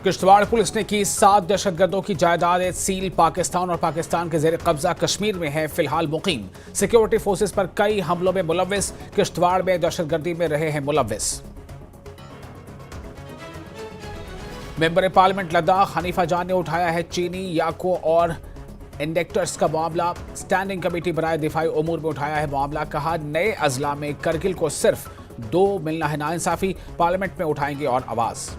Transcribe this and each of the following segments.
Kishtwar police ने की 7 दहशतगर्दों की जायदादें सील। पाकिस्तान और पाकिस्तान के जेर कब्जा कश्मीर में है फिलहाल मुकीम। सिक्योरिटी फोर्सेस पर कई हमलों में मुलव्विस। किश्तवाड़ में दहशतगर्दी में रहे हैं मुलव्विस। मेंबर पार्लियामेंट लद्दाख हनीफा जान ने उठाया है चीनी याको और इंडेक्टर्स का मामला। स्टैंडिंग कमेटी बराए दिफाई उमूर में उठाया है मामला। कहा नए अजला में करगिल को सिर्फ 2 मिलना है नाइंसाफी। पार्लियामेंट में उठाएंगे और आवाज।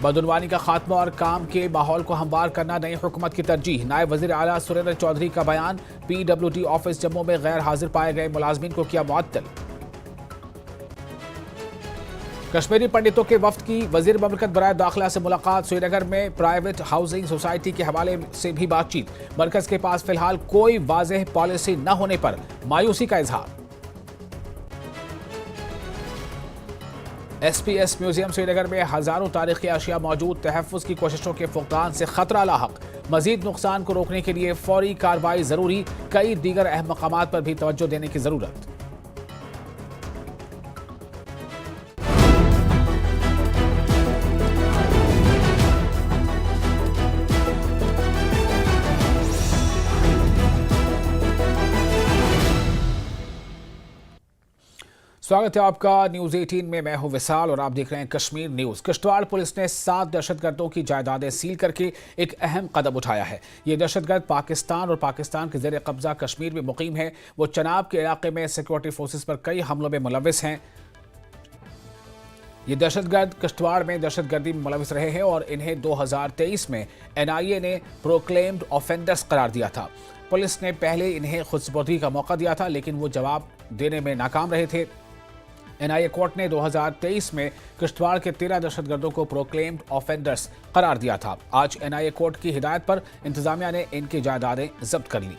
बदउनवानी का खात्मा और काम के माहौल को हमवार करना नई हुकूमत की तरजीह। नायब वजीर आला सुरेंद्र चौधरी का बयान। PWD ऑफिस जम्मू में गैर हाजिर पाए गए मुलाजमीन को किया मुअत्तल। कश्मीरी पंडितों के वफ्द की वजीर ममलकत बराए दाखिला से मुलाकात। श्रीनगर में प्राइवेट हाउसिंग सोसाइटी के हवाले से भी बातचीत। मरकज के पास फिलहाल कोई वाज़ेह पॉलिसी न होने पर मायूसी का इजहार। SPS म्यूजियम श्रीनगर में हजारों तारीखी अशिया मौजूद। तहफ़्फ़ुज़ की कोशिशों के फुक़दान से खतरा लाहक। मजीद नुकसान को रोकने के लिए फौरी कार्रवाई जरूरी। कई दीगर अहम मकामात पर भी तवज्जो देने की जरूरत। स्वागत है आपका न्यूज 18 में। मैं हूं विशाल और आप देख रहे हैं कश्मीर न्यूज। किश्तवाड़ पुलिस ने 7 दहशतगर्दों की जायदादें सील करके एक अहम कदम उठाया है। ये दहशतगर्द पाकिस्तान और पाकिस्तान के जेर कब्जा कश्मीर में मुकीम है। वो चनाब के इलाके में सिक्योरिटी फोर्सेस पर कई हमलों में मुलव्विस हैं। ये दहशतगर्द किश्तवाड़ में दहशतगर्दी में मुलव्विस रहे हैं और इन्हें 2023 में NIA ने प्रोक्लेम्ड ऑफेंडर्स करार दिया था। पुलिस ने पहले इन्हें खुदसुपुर्दगी का मौका दिया था, लेकिन वो जवाब देने में नाकाम रहे थे। NIA कोर्ट ने 2023 में किश्तवाड़ के 13 दहशतगर्दों को प्रोक्लेम्ड ऑफेंडर्स करार दिया था। आज NIA कोर्ट की हिदायत पर इंतजामिया ने इनकी जायदादें जब्त कर ली।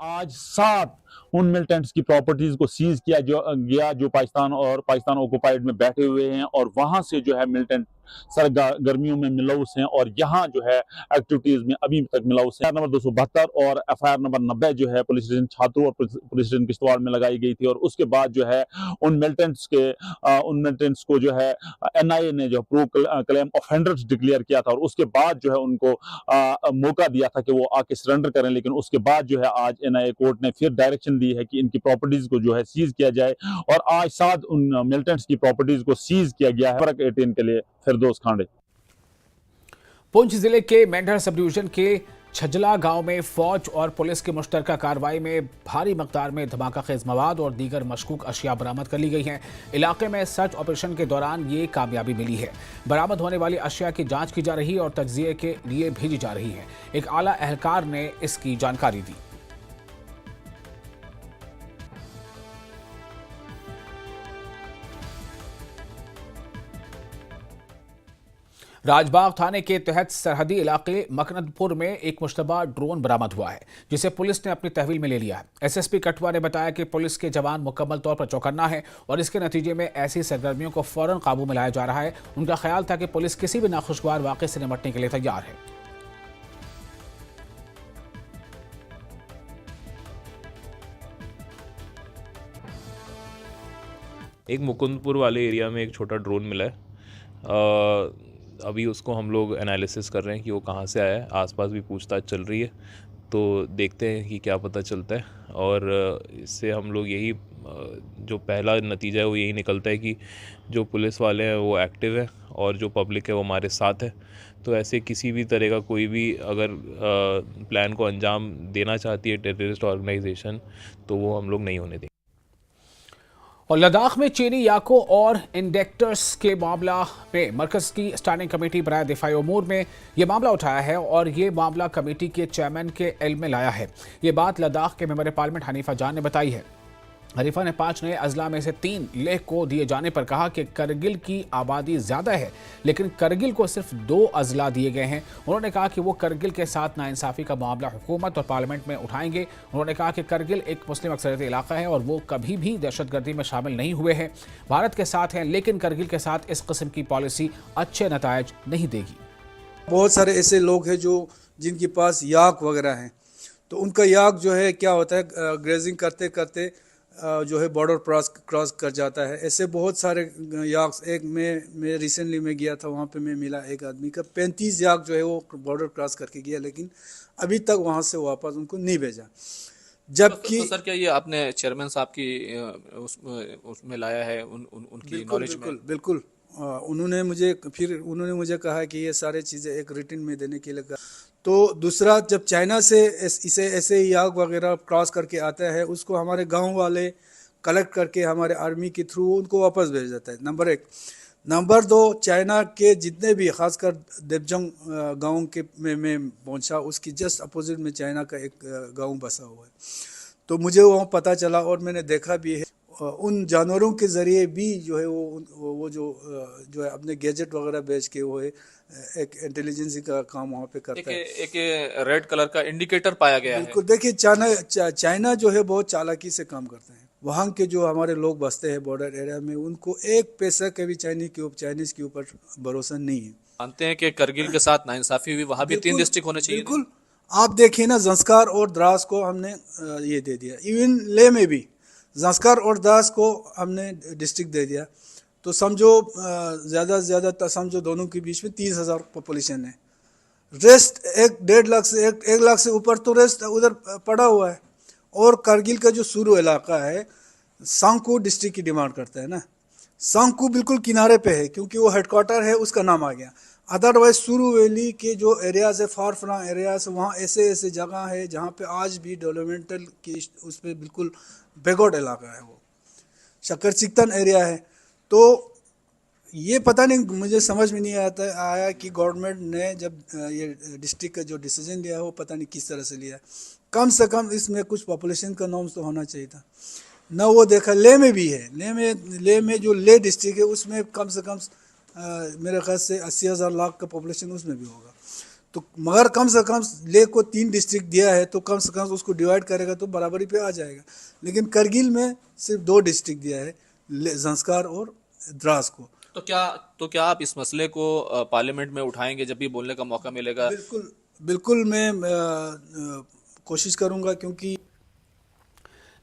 आज 7 उन मिलिटेंट्स की प्रॉपर्टीज को सीज किया जो पाकिस्तान ऑक्युपाइड में बैठे हुए हैं और वहां से जो है मिलिटेंट सरगर्मियों में मिलौस हैं और यहाँ जो है एक्टिविटीज में अभी तक मिलौस है। नंबर 272 और FIR नंबर 90 जो है पुलिस स्टेशन छात्रों और पुलिस स्टेशन किश्तवाड़ में लगाई गई थी और उसके बाद जो है उन मिलिटेंट्स को जो है NIA ने जो प्रो क्लेम ऑफेंडर्स डिक्लेयर किया था और उसके बाद जो है उनको मौका दिया था कि वो आके सरेंडर करें। लेकिन उसके बाद जो है आज NIA कोर्ट ने फिर डायरेक्शन दी है कि इनकी प्रॉपर्टीज को जो है सीज किया जाए और आज 7 उन मिलिटेंट्स की प्रॉपर्टीज को सीज किया गया है। 18 के लिए फिरदौस खांडे। पुंछ जिले के मेंढर सब डिवीजन के छजला गांव में फौज और पुलिस की मुश्तरका कार्रवाई में भारी मकदार में धमाका खेज मवाद और दीगर मशकूक अशिया बरामद कर ली गई हैं। इलाके में सर्च ऑपरेशन के दौरान ये कामयाबी मिली है। बरामद होने वाली अशिया की जांच की जा रही है और तज्जिए के लिए भेजी जा रही है। एक आला एहलकार ने इसकी जानकारी दी। राजबाग थाने के तहत सरहदी इलाके मकनदपुर में एक मुश्तबा ड्रोन बरामद हुआ है, जिसे पुलिस ने अपनी तहवील में ले लिया है। SSP कठुआ ने बताया कि पुलिस के जवान मुकम्मल तौर पर चौकन्ना है और इसके नतीजे में ऐसी सरगर्मियों को फौरन काबू में लाया जा रहा है। उनका ख्याल था कि पुलिस किसी भी नाखुशगवार वाक़े से निपटने के लिए तैयार है। एक मुकुंदपुर वाले एरिया में एक छोटा ड्रोन मिला है। अभी उसको हम लोग एनालिसिस कर रहे हैं कि वो कहाँ से आया है। आसपास भी पूछताछ चल रही है, तो देखते हैं कि क्या पता चलता है। और इससे हम लोग यही जो पहला नतीजा है वो यही निकलता है कि जो पुलिस वाले हैं वो एक्टिव है और जो पब्लिक है वो हमारे साथ है। तो ऐसे किसी भी तरह का कोई भी अगर प्लान को अंजाम देना चाहती है टेररिस्ट ऑर्गेनाइजेशन, तो वो हम लोग नहीं होने देंगे। और लद्दाख में चीनी याको और इंडेक्टर्स के मामला में मरकज की स्टैंडिंग कमेटी बराए दिफाई उमूर में यह मामला उठाया है और ये मामला कमेटी के चेयरमैन के इल्म में लाया है। ये बात लद्दाख के मेंबर पार्लियामेंट हनीफा जान ने बताई है। हनीफा ने 5 नए अजला में से 3 लेह को दिए जाने पर कहा कि करगिल की आबादी ज्यादा है, लेकिन करगिल को सिर्फ 2 अजला दिए गए हैं। उन्होंने कहा कि वो करगिल के साथ नाइंसाफी का मामला हुकूमत और पार्लियामेंट में उठाएंगे। उन्होंने कहा कि करगिल एक मुस्लिम अक्सरियत इलाका है और वो कभी भी दहशतगर्दी में शामिल नहीं हुए हैं, भारत के साथ हैं, लेकिन करगिल के साथ इस किस्म की पॉलिसी अच्छे नतायज नहीं देगी। बहुत सारे ऐसे लोग हैं जो जिनके पास याक वगैरह हैं, तो उनका याक जो है क्या होता है, ग्रेजिंग करते करते जो है बॉर्डर क्रॉस कर जाता है। ऐसे बहुत सारे याक्स, एक मैं रिसेंटली में गया था, वहाँ पे मैं मिला एक आदमी का 35 याक जो है वो बॉर्डर क्रॉस करके गया, लेकिन अभी तक वहाँ से वापस उनको नहीं भेजा। जबकि तो सर क्या ये आपने चेयरमैन साहब की उसमें लाया है उनकी नॉलेज में? बिल्कुल। उन्होंने मुझे कहा कि ये सारे चीज़ें एक रिटन में देने के लिए कहा। तो दूसरा, जब चाइना से इसे ऐसे याक वगैरह क्रॉस करके आता है, उसको हमारे गांव वाले कलेक्ट करके हमारे आर्मी के थ्रू उनको वापस भेज देता है, नंबर 1। नंबर 2, चाइना के जितने भी, खासकर देवजंग गांव के में पहुंचा, उसकी जस्ट अपोजिट में चाइना का एक गांव बसा हुआ है। तो मुझे वहाँ पता चला और मैंने देखा भी है, उन जानवरों के ज़रिए भी जो है वो जो है अपने गैजेट वगैरह बेच के वो है एक इंटेलिजेंसी का काम वहाँ पे करता है। एक रेड कलर का इंडिकेटर पाया गया है। बिल्कुल। देखिए, चाइना जो है बहुत चालाकी से काम करता है। वहाँ के जो हमारे लोग बसते हैं बॉर्डर एरिया में, उनको एक पैसा के भी चाइनीज के ऊपर भरोसा नहीं है। मानते हैं कि करगिल के साथ नाइंसाफी हुई, वहाँ भी 3 डिस्ट्रिक्ट होने चाहिए। बिल्कुल। आप देखिए ना, ज़ंस्कार और द्रास को हमने ये दे दिया, इवन ले में भी ज़ंस्कार और द्रास को हमने डिस्ट्रिक्ट दे दिया। तो समझो ज़्यादा से ज़्यादा समझो दोनों के बीच में 30,000 पॉपुलेशन है। रेस्ट 1.5 लाख से 1 लाख से ऊपर तो रेस्ट उधर पड़ा हुआ है। और करगिल का जो शुरू इलाका है, सांगकू डिस्ट्रिक्ट की डिमांड करता है ना। सांगकू बिल्कुल किनारे पे है, क्योंकि वो हेडक्वार्टर है, उसका नाम आ गया। अदरवाइज सुरू वैली के जो एरियाज है, फार फ्लंग एरियाज, वहाँ ऐसे ऐसे जगह है जहाँ पे आज भी डेवलपमेंटल की उस पर बिल्कुल बैकवर्ड इलाका है, वो शक्कर चिकतन एरिया है। तो ये पता नहीं, मुझे समझ में नहीं आया कि गवर्नमेंट ने जब ये डिस्ट्रिक्ट का जो डिसीजन लिया है वो पता नहीं किस तरह से लिया। कम से कम इसमें कुछ पॉपुलेशन का नॉर्म्स तो होना चाहिए था ना। वो देखा, ले में भी है, ले में जो ले डिस्ट्रिक्ट है उसमें कम से कम मेरे ख्याल से 80,000 लाख का पॉपुलेशन उसमें भी होगा। तो मगर कम से कम ले को 3 डिस्ट्रिक्ट दिया है, तो कम से कम उसको डिवाइड करेगा तो बराबरी पे आ जाएगा। लेकिन करगिल में सिर्फ 2 डिस्ट्रिक्ट दिया है, ज़ंस्कार और द्रास को। तो क्या आप इस मसले को पार्लियामेंट में उठाएंगे जब भी बोलने का मौका मिलेगा? बिल्कुल मैं कोशिश करूंगा, क्योंकि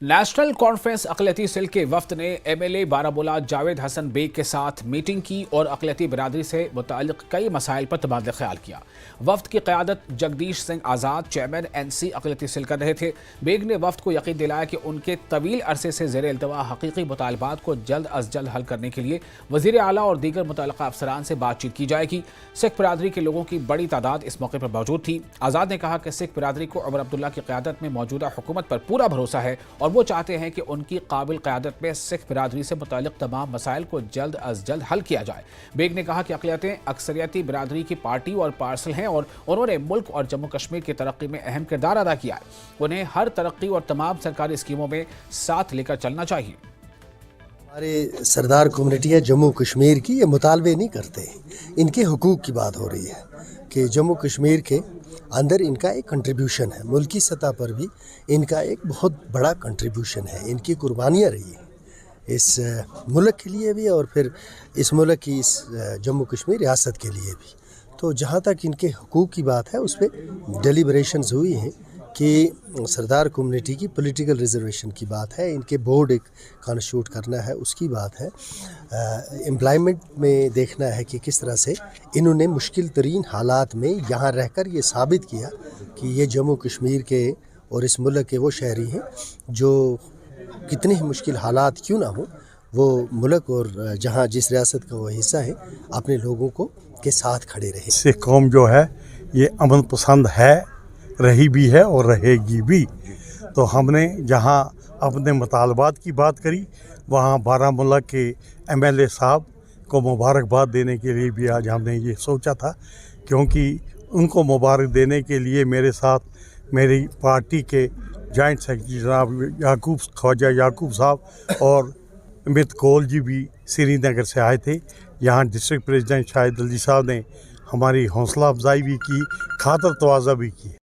नेशनल कॉन्फ्रेंस अक़लियती सेल के वफ्द ने MLA बारामूला जावेद हसन बेग के साथ मीटिंग की और अक़लियती बिरादरी से मुताल्लिक़ कई मसाइल पर तबादला ख्याल किया। वफ्द की क़यादत जगदीश सिंह आज़ाद, चेयरमैन NC अक़लियती सेल कर रहे थे। बेग ने वफ्द को यकीन दिलाया कि उनके तवील अरसे से ज़ेर इल्तवा हकीकी मुतालबात को जल्द अज जल्द हल करने के लिए वज़ीर आला और दीगर मुतल्लिक़ा अफसरान से बातचीत की जाएगी। सिख बिरादरी के लोगों की बड़ी तादाद इस मौके पर मौजूद थी। आज़ाद ने कहा कि सिख बिरादरी को उमर अब्दुल्ला की क़यादत में मौजूदा हुकूमत पर पूरा भरोसा है और वो चाहते हैं कि उनकी काबिल क़यादत में सिख बिरादरी से मुताल्लिक़ तमाम मसाइल को जल्द अज जल्द हल किया जाए। बेग ने कहा कि अक़लियतें अक्सरियती बिरादरी की पार्टी और पार्सल हैं और उन्होंने मुल्क और जम्मू कश्मीर की तरक्की में अहम किरदार अदा किया है। उन्हें हर तरक्की और तमाम सरकारी स्कीमों में साथ लेकर चलना चाहिए। हमारे सरदार कम्युनिटी है जम्मू कश्मीर की, ये मुतालबे नहीं करते, इनके हुकूक की बात हो रही है कि जम्मू कश्मीर के अंदर इनका एक कंट्रीब्यूशन है, मुल्की सतह पर भी इनका एक बहुत बड़ा कंट्रीब्यूशन है, इनकी कुर्बानियाँ रही हैं इस मुल्क के लिए भी और फिर इस मुल्क की इस जम्मू कश्मीर रियासत के लिए भी। तो जहाँ तक इनके हुकूक की बात है उस पर डेलिब्रेशंस हुई हैं कि सरदार कम्युनिटी की पॉलिटिकल रिजर्वेशन की बात है, इनके बोर्ड एक कॉन्स्टिट्यूट करना है उसकी बात है, एम्प्लॉयमेंट में देखना है कि किस तरह से इन्होंने मुश्किल तरीन हालात में यहाँ रहकर ये साबित किया कि ये जम्मू कश्मीर के और इस मुल्क के वो शहरी हैं जो कितने ही मुश्किल हालात क्यों ना हो, वो मुल्क और जहाँ जिस रियासत का वो हिस्सा है अपने लोगों को के साथ खड़े रहे। सिख कौम जो है ये अमन पसंद है, रही भी है और रहेगी भी। तो हमने जहाँ अपने मुतालबात की बात करी वहाँ बारामूला के MLA साहब को मुबारकबाद देने के लिए भी आज हमने ये सोचा था, क्योंकि उनको मुबारक देने के लिए मेरे साथ मेरी पार्टी के जॉइंट सेक्रेटरी जनाब ख्वाजा याकूब साहब और अमित कौल जी भी श्रीनगर से आए थे। यहाँ डिस्ट्रिक्ट प्रेसिडेंट शाहिद अली साहब ने हमारी हौसला अफजाई भी की, खातर तवाज़ा भी की।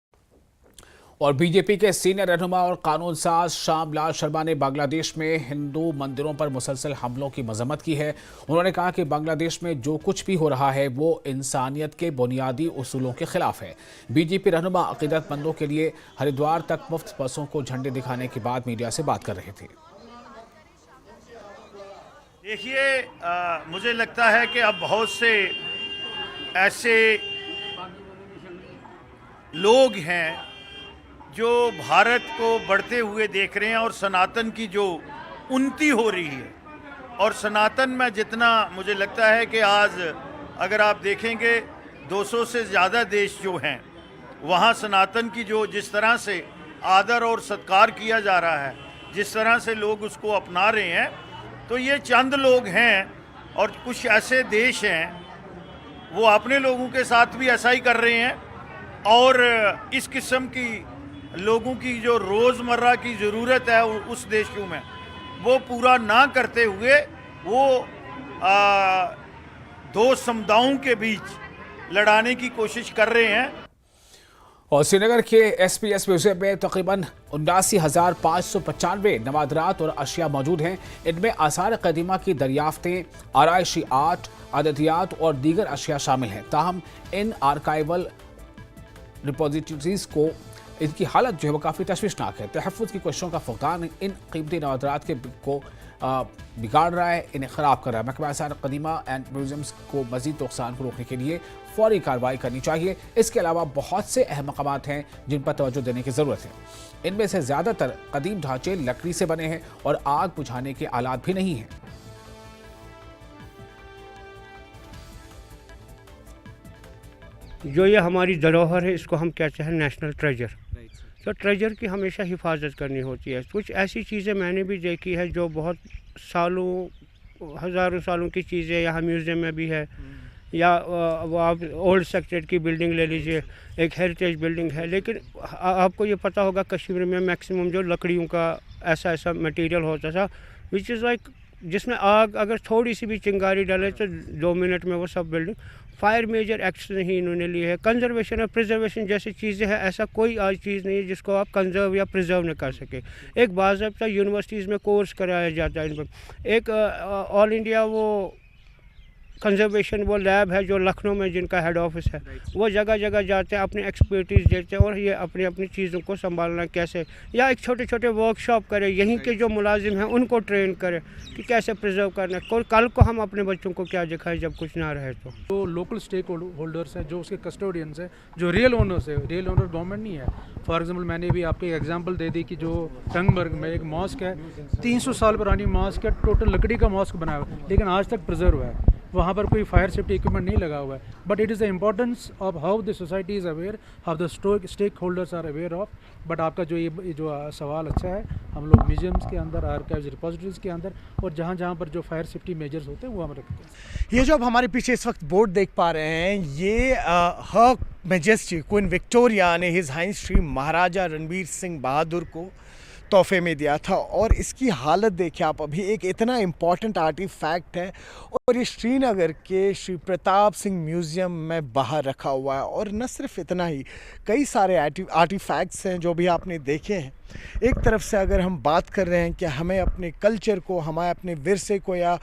और बीजेपी के सीनियर रहनुमा और कानून साज श्यामलाल शर्मा ने बांग्लादेश में हिंदू मंदिरों पर मुसलसल हमलों की मजम्मत की है। उन्होंने कहा कि बांग्लादेश में जो कुछ भी हो रहा है वो इंसानियत के बुनियादी उसूलों के खिलाफ है। बीजेपी रहनुमा अकीदतमंदों के लिए हरिद्वार तक मुफ्त बसों को झंडे दिखाने के बाद मीडिया से बात कर रहे थे। देखिए, मुझे लगता है कि अब बहुत से ऐसे लोग हैं जो भारत को बढ़ते हुए देख रहे हैं और सनातन की जो उन्नति हो रही है, और सनातन में जितना मुझे लगता है कि आज अगर आप देखेंगे 200 से ज़्यादा देश जो हैं वहाँ सनातन की जो जिस तरह से आदर और सत्कार किया जा रहा है, जिस तरह से लोग उसको अपना रहे हैं, तो ये चंद लोग हैं और कुछ ऐसे देश हैं वो अपने लोगों के साथ भी ऐसा ही कर रहे हैं। और इस किस्म की लोगों की जो रोज़मर्रा की ज़रूरत है उस देशों में वो पूरा ना करते हुए वो दो समुदायों के बीच लड़ाने की कोशिश कर रहे हैं। और श्रीनगर के SPS म्यूजियम में तकरीबन 79,595 नवादरात और अशिया मौजूद हैं। इनमें आसार कदीमा की दरियाफ्तें, आराइशी आर्ट, अददियात और दीगर अशिया शामिल हैं। ताहम इन आर्काइवल रिपोजिटरीज को इनकी हालत जो है वो काफ़ी तशवीशनाक है। तहफ़्फ़ुज़ की कोशिशों का फुक़दान इन कीमती नवादरात को बिगाड़ रहा है, इन्हें ख़राब कर रहा है। महकमा आसार कदीमा एंड म्यूजियम्स को मज़ीद नुकसान को रोकने के लिए फौरी कार्रवाई करनी चाहिए। इसके अलावा बहुत से अहम मक़ामात हैं जिन पर तवज्जो देने की ज़रूरत है। इनमें से ज़्यादातर कदीम ढांचे लकड़ी से बने हैं और आग बुझाने के आलात भी नहीं हैं। जो ये हमारी धरोहर है इसको हम कहते हैं नेशनल ट्रेजर। तो ट्रेजर की हमेशा हिफाजत करनी होती है। कुछ ऐसी चीज़ें मैंने भी देखी है जो बहुत सालों हज़ारों सालों की चीज़ें यहाँ म्यूज़ियम में भी है, या वो आप ओल्ड सेक्रेटरी की बिल्डिंग ले लीजिए, एक हेरिटेज बिल्डिंग है। लेकिन आपको ये पता होगा कश्मीर में मैक्सिमम जो लकड़ियों का ऐसा मटेरियल होता था विच इज़ लाइक जिसमें आग अगर थोड़ी सी भी चिंगारी डाले तो 2 मिनट में वो सब बिल्डिंग। फायर मेजर एक्ट्स नहीं इन्होंने लिए है। कंजर्वेशन और प्रिजर्वेशन जैसी चीज़ें हैं, ऐसा कोई आज चीज़ नहीं है जिसको आप कंजर्व या प्रिजर्व न कर सके। एक बाज़ाब्ता यूनिवर्सिटीज़ में कोर्स कराया जाता है इन पर। एक ऑल इंडिया वो कंजर्वेशन वो लैब है जो लखनऊ में जिनका हेड ऑफिस है, वो जगह जगह जाते हैं, अपनी एक्सपर्टीज़ देते हैं और ये अपनी अपनी चीज़ों को संभालना कैसे, या एक छोटे छोटे वर्कशॉप करें, यहीं के जो मुलाजिम हैं उनको ट्रेन करें कि कैसे प्रिजर्व करना है। कल को हम अपने बच्चों को क्या दिखाएं जब कुछ ना रहे। तो लोकल स्टेक होल्डर्स हैं, जो उसके कस्टोडियंस हैं, जो रियल ओनर्स है, रियल ओनर गवर्नमेंट नहीं है। फॉर एग्जांपल मैंने भी आपको एक एग्जांपल दे दी कि जो टंगमर्ग में एक मॉस्क है, 300 साल पुरानी मॉस्क है, टोटल लकड़ी का मॉस्क बना हुआ है, लेकिन आज तक प्रिजर्व है। वहाँ पर कोई फायर सेफ्टी इक्विपमेंट नहीं लगा हुआ है। But it is the importance of how the society is aware, how the stakeholders are aware of. But आपका जो ये जो सवाल अच्छा है, हम लोग म्यूजियम्स के अंदर, आर्काइव्स, रिपोजिटरीज़ के अंदर और जहाँ पर जो फायर सेफ्टी मेजर्स होते हैं वो हम रखते हैं। ये जो अब हमारे पीछे इस वक्त बोर्ड देख पा रहे हैं, ये हर मैजेस्टी क्वीन विक्टोरिया ने हिज हाइंस श्री महाराजा रणबीर सिंह बहादुर को तोहफे में दिया था। और इसकी हालत देखिए आप, अभी एक इतना इम्पॉर्टेंट आर्टिफैक्ट है और ये श्रीनगर के श्री प्रताप सिंह म्यूज़ियम में बाहर रखा हुआ है। और न सिर्फ इतना ही, कई सारे आर्टिफैक्ट्स हैं जो भी आपने देखे हैं। एक तरफ से अगर हम बात कर रहे हैं कि हमें अपने कल्चर को, हमारे अपने विरसे को या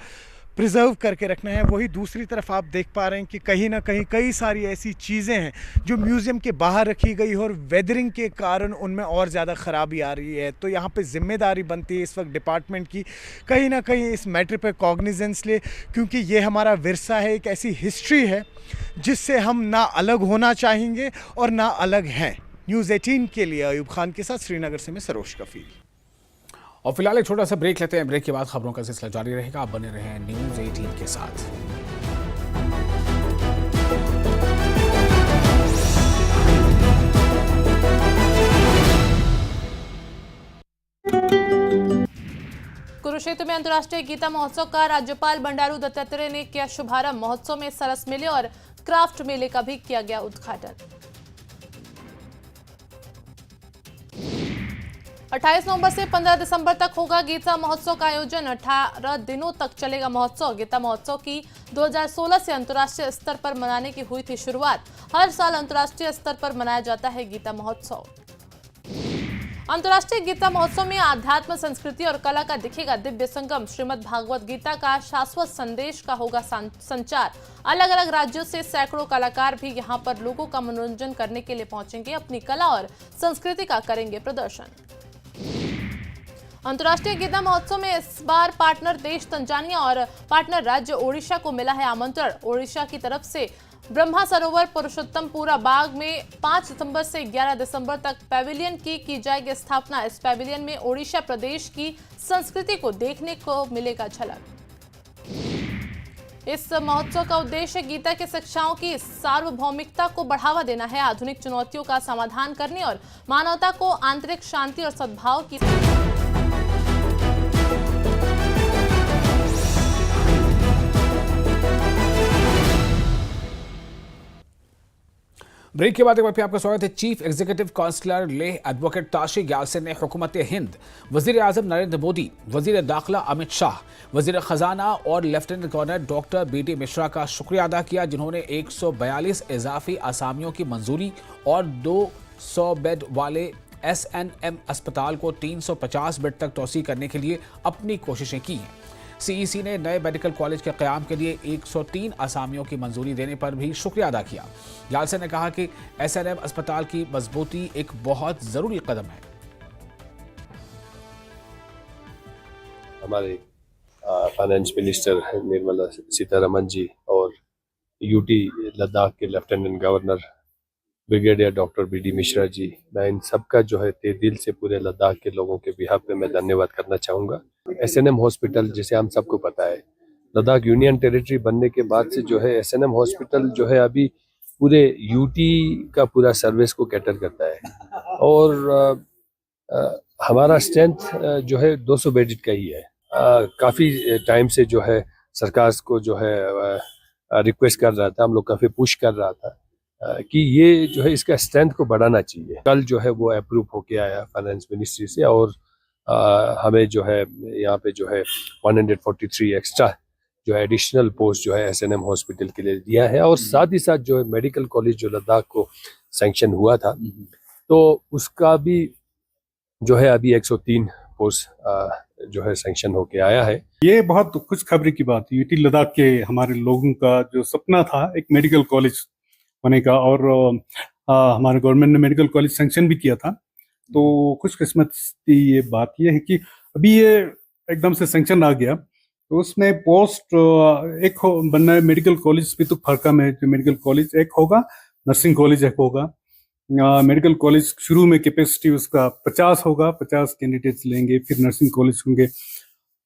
प्रिजर्व करके रखना है, वही दूसरी तरफ आप देख पा रहे हैं कि कहीं ना कहीं कई सारी ऐसी चीज़ें हैं जो म्यूज़ियम के बाहर रखी गई और वेदरिंग के कारण उनमें और ज़्यादा ख़राबी आ रही है। तो यहाँ पे ज़िम्मेदारी बनती है इस वक्त डिपार्टमेंट की, कहीं ना कहीं इस मैटर पे कॉग्निजेंस ले, क्योंकि ये हमारा विरसा है, एक ऐसी हिस्ट्री है जिससे हम ना अलग होना चाहेंगे और ना अलग हैं। न्यूज़ 18 के लिए अयूब खान के साथ श्रीनगर से मैं सरोज कफील। और फिलहाल एक छोटा सा ब्रेक लेते हैं। ब्रेक के बाद खबरों का सिलसिला जारी रहेगा। आप बने रहें न्यूज़ 18 के साथ। कुरुक्षेत्र में अंतर्राष्ट्रीय गीता महोत्सव का राज्यपाल बंडारू दत्तात्रेय ने किया शुभारंभ। महोत्सव में सरस मेले और क्राफ्ट मेले का भी किया गया उद्घाटन। 28 नवंबर से 15 दिसंबर तक होगा गीता महोत्सव का आयोजन। 18 दिनों तक चलेगा महोत्सव। गीता महोत्सव की 2016 से अंतर्राष्ट्रीय स्तर पर मनाने की हुई थी शुरुआत। हर साल अंतर्राष्ट्रीय स्तर पर मनाया जाता है गीता महोत्सव। अंतर्राष्ट्रीय गीता महोत्सव में आध्यात्म, संस्कृति और कला का दिखेगा दिव्य संगम। श्रीमद् भागवत गीता का शाश्वत संदेश का होगा संचार। अलग अलग राज्यों से सैकड़ों कलाकार भी यहां पर लोगों का मनोरंजन करने के लिए पहुंचेंगे, अपनी कला और संस्कृति का करेंगे प्रदर्शन। अंतर्राष्ट्रीय गीता महोत्सव में इस बार पार्टनर देश तंजानिया और पार्टनर राज्य ओडिशा को मिला है आमंत्रण। ओडिशा की तरफ से ब्रह्मा सरोवर पुरुषोत्तमपुरा बाग में 5 सितंबर से 11 दिसंबर तक पैविलियन की जाएगी स्थापना। इस पैविलियन में ओडिशा प्रदेश की संस्कृति को देखने को मिलेगा झलक। इस महोत्सव का उद्देश्य गीता की शिक्षाओं की सार्वभौमिकता को बढ़ावा देना है, आधुनिक चुनौतियों का समाधान करने और मानवता को आंतरिक शांति और सद्भाव की ब्रेक के बाद एक बार फिर आपका स्वागत है। Chief executive counsellor Leh advocate Tashi Gyalson ने हुकूमत हिंद, वजीर आजम नरेंद्र मोदी, वजीर दाखिला अमित शाह, वजीर खजाना और lieutenant governor doctor BD Mishra का शुक्रिया अदा किया, जिन्होंने 142 इजाफी असामियों की मंजूरी और 200 बेड वाले SNM अस्पताल को 350 बेड तक तोसी करने के लिए अपनी कोशिशें की हैं। CEC ने नए मेडिकल कॉलेज के क़याम के लिए 103 असामियों की मंजूरी देने पर भी शुक्रिया अदा किया। ग्यालसन ने कहा कि SNM अस्पताल की मजबूती एक बहुत ज़रूरी कदम है। हमारे फाइनेंस मिनिस्टर निर्मला सीतारमन जी और UT लद्दाख के lieutenant governor brigadier doctor BD Mishra ji, मैं इन सबका जो है तहे दिल से पूरे लद्दाख के लोगों के बिहाफ पे मैं धन्यवाद करना चाहूँगा। SNM हॉस्पिटल, जिसे हम सबको पता है, लद्दाख यूनियन टेरिटरी बनने के बाद से जो है SNM हॉस्पिटल जो है अभी पूरे UT का पूरा सर्विस को कैटर करता है और हमारा स्ट्रेंथ जो है 200 बेड का ही है। काफ़ी टाइम से जो है सरकार को जो है रिक्वेस्ट कर रहा था, हम लोग काफ़ी पुश कर रहा था कि ये जो है इसका स्ट्रेंथ को बढ़ाना चाहिए। कल जो है वो अप्रूव होके आया फाइनेंस मिनिस्ट्री से और हमें जो है यहाँ पे जो है 143 एक्स्ट्रा जो है एडिशनल पोस्ट जो है SNM हॉस्पिटल के लिए दिया है और साथ ही साथ जो है मेडिकल कॉलेज जो लद्दाख को सैंक्शन हुआ था तो उसका भी जो है अभी 103 पोस्ट जो है सैंक्शन होके आया है। ये बहुत खुशखबरी की बात है। UT लद्दाख के हमारे लोगों का जो सपना था एक मेडिकल कॉलेज होने का और हमारे गवर्नमेंट ने मेडिकल कॉलेज सैंक्शन भी किया था, तो खुशकिस्मती ये बात ये है कि अभी ये एकदम से सैंक्शन आ गया तो उसमें पोस्ट एक बनना है। मेडिकल कॉलेज पितुक फरका में जो मेडिकल कॉलेज एक होगा, नर्सिंग कॉलेज एक होगा। मेडिकल कॉलेज शुरू में कैपेसिटी उसका 50 होगा, 50 कैंडिडेट्स लेंगे, फिर नर्सिंग कॉलेज होंगे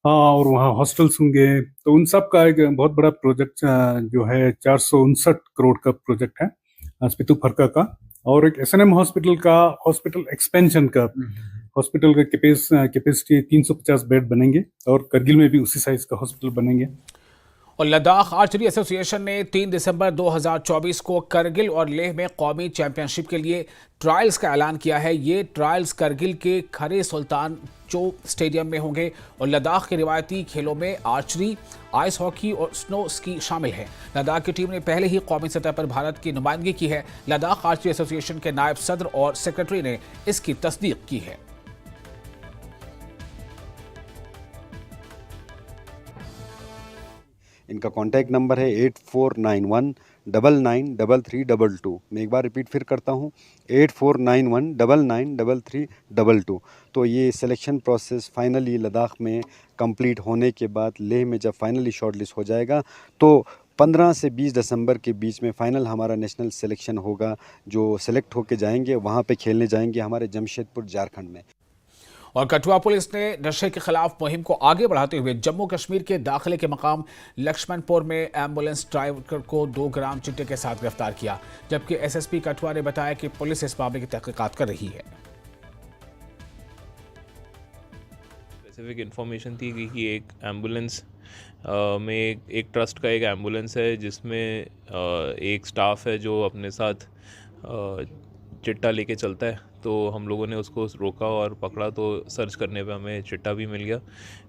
और वहाँ हॉस्टल्स होंगे। तो उन सब का एक बहुत बड़ा प्रोजेक्ट जो है 459 करोड़ का प्रोजेक्ट है पितुक फरका का और एक SNM हॉस्पिटल का हॉस्पिटल एक्सपेंशन का हॉस्पिटल का कैपेसिटी 350 बेड बनेंगे और करगिल में भी उसी साइज का हॉस्पिटल बनेंगे। और लद्दाख आर्चरी एसोसिएशन ने 3 दिसंबर 2024 को करगिल और लेह में कौमी चैंपियनशिप के लिए ट्रायल्स का ऐलान किया है। ये ट्रायल्स करगिल के खरे सुल्तान चो स्टेडियम में होंगे और लद्दाख के रिवायती खेलों में आर्चरी, आइस हॉकी और स्नो स्की शामिल है। लद्दाख की टीम ने पहले ही कौमी सतह पर भारत की नुमाइंदगी की है। लद्दाख आर्चरी एसोसिएशन के नायब सदर और सेक्रेटरी ने इसकी तस्दीक की है। इनका कॉन्टैक्ट नंबर है 8491993322। मैं एक बार रिपीट फिर करता हूँ 8491993322। तो ये सिलेक्शन प्रोसेस फाइनली लद्दाख में कंप्लीट होने के बाद लेह में जब फाइनली शॉर्टलिस्ट हो जाएगा तो 15 से 20 दिसंबर के बीच में फ़ाइनल हमारा नेशनल सिलेक्शन होगा। जो सेलेक्ट होके जाएंगे वहाँ पे खेलने जाएंगे हमारे जमशेदपुर झारखंड में। और कठुआ पुलिस ने नशे के खिलाफ मुहिम को आगे बढ़ाते हुए जम्मू कश्मीर के दाखिले के मकाम लक्ष्मणपुर में एम्बुलेंस ड्राइवर को 2 ग्राम चिट्टे के साथ गिरफ्तार किया, जबकि SSP कठुआ ने बताया कि पुलिस इस मामले की तहकीकात कर रही है। स्पेसिफिक इन्फॉर्मेशन थी कि एक एम्बुलेंस में एक ट्रस्ट का एक एम्बुलेंस है जिसमें एक स्टाफ है जो अपने साथ चिट्टा लेके चलता है। तो हम लोगों ने उसको रोका और पकड़ा तो सर्च करने पे हमें चिट्टा भी मिल गया।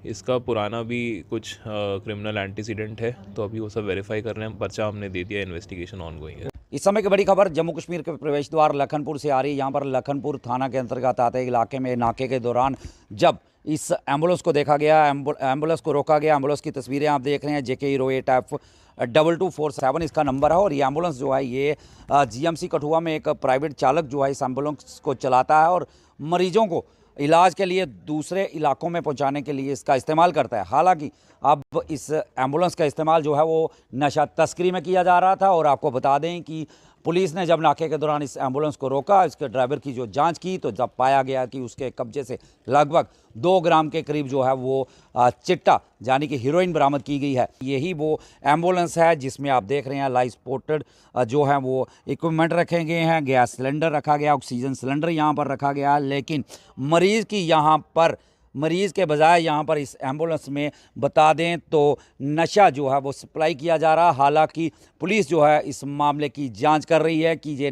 इसका पुराना भी कुछ क्रिमिनल एंटीसीडेंट है तो अभी वो सब वेरीफाई कर रहे हैं। पर्चा हमने दे दिया, इन्वेस्टिगेशन ऑनगोइंग है। इस समय की बड़ी खबर जम्मू कश्मीर के प्रवेश द्वार लखनपुर से आ रही है। यहाँ पर लखनपुर थाना के अंतर्गत आते इलाके में नाके के दौरान जब इस एम्बुलेंस को देखा गया, एम्बुलेंस को रोका गया। एम्बुलेंस की तस्वीरें आप देख रहे हैं, JK हीरो 8F2247 इसका नंबर है। और ये एम्बुलेंस जो है ये GMC कठुआ में एक प्राइवेट चालक जो है इस एम्बुलेंस को चलाता है और मरीजों को इलाज के लिए दूसरे इलाकों में पहुंचाने के लिए इसका इस्तेमाल करता है। हालांकि अब इस एम्बुलेंस का इस्तेमाल जो है वो नशा तस्करी में किया जा रहा था। और आपको बता दें कि पुलिस ने जब नाके के दौरान इस एम्बुलेंस को रोका, इसके ड्राइवर की जो जांच की तो जब पाया गया कि उसके कब्जे से लगभग 2 ग्राम के करीब जो है वो चिट्टा यानी कि हीरोइन बरामद की गई है। यही वो एम्बुलेंस है जिसमें आप देख रहे हैं लाइफ सपोर्टेड जो है वो इक्विपमेंट रखे गए हैं, गैस सिलेंडर रखा गया, ऑक्सीजन सिलेंडर यहाँ पर रखा गया। लेकिन मरीज़ के बजाय यहाँ पर इस एम्बुलेंस में बता दें तो नशा जो है वो सप्लाई किया जा रहा। हालांकि पुलिस जो है इस मामले की जांच कर रही है कि ये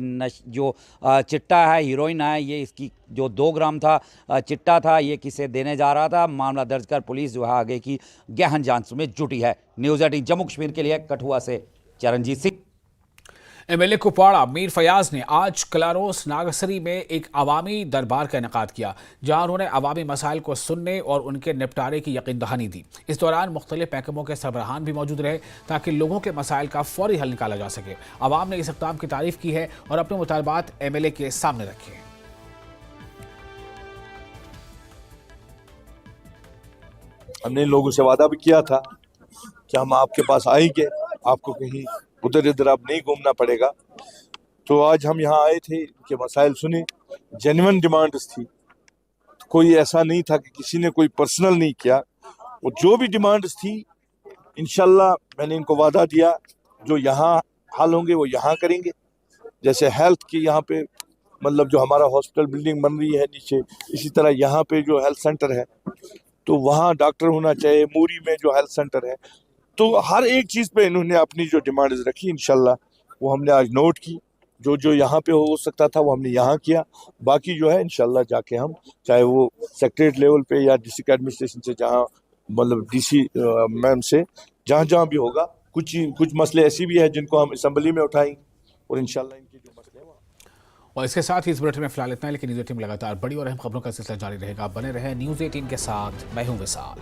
जो चिट्टा है, हीरोइन है, ये इसकी जो 2 ग्राम था चिट्टा था, ये किसे देने जा रहा था। मामला दर्ज कर पुलिस जो है आगे की गहन जांच में जुटी है। न्यूज़ 18 जम्मू कश्मीर के लिए कठुआ से चरणजीत सिंह। MLA कुपवाड़ा मीर फयाज ने आज क्लारोस नागसरी में एक अवामी दरबार का इनेकाद किया, जहां उन्होंने अवामी मसाइल को सुनने और उनके निपटारे की यकीन दहानी दी। इस दौरान मुख्तलिफ महकमों के सरबराहान भी मौजूद रहे ताकि लोगों के मसाइल का फौरी हल निकाला जा सके। अवाम ने इस इक़दाम की तारीफ की है और अपने मुतालबात MLA के सामने रखे। हमने लोगों से वादा भी किया था कि हम आपके पास आएंगे, आपको कहीं उधर इधर अब नहीं घूमना पड़ेगा। तो आज हम यहाँ आए थे, कि मसाइल सुने, जेन्युइन डिमांड्स थी, कोई ऐसा नहीं था कि किसी ने कोई पर्सनल नहीं किया। और जो भी डिमांड्स थी इंशाल्लाह मैंने इनको वादा दिया, जो यहाँ हल होंगे वो यहाँ करेंगे। जैसे हेल्थ की यहाँ पे मतलब जो हमारा हॉस्पिटल बिल्डिंग बन रही है नीचे, इसी तरह यहाँ पे जो हेल्थ सेंटर है तो वहाँ डॉक्टर होना चाहिए। मूरी में जो हेल्थ सेंटर है, तो हर एक चीज़ पे इन्होंने अपनी जो डिमांड्स रखी इंशाल्लाह वो हमने आज नोट की। जो यहाँ पे हो सकता था वो हमने यहाँ किया। बाकी जो है इंशाल्लाह जाके हम चाहे वो सेक्रेटरी लेवल पे या डिस्ट्रिक्ट एडमिनिस्ट्रेशन से जहाँ मतलब DC मैम से जहाँ भी होगा, कुछ मसले ऐसी भी है जिनको हम असेंबली में उठाएंगे और इंशाल्लाह इनके जो मसले हैं। और इसके साथ ही इस बुलेटिन में फिलहाल इतना है, लेकिन न्यूज़ 18 लगातार बड़ी और अहम खबरों का सिलसिला जारी रहेगा। बने रहे न्यूज़ 18 के साथ, मैं हूं विशाल।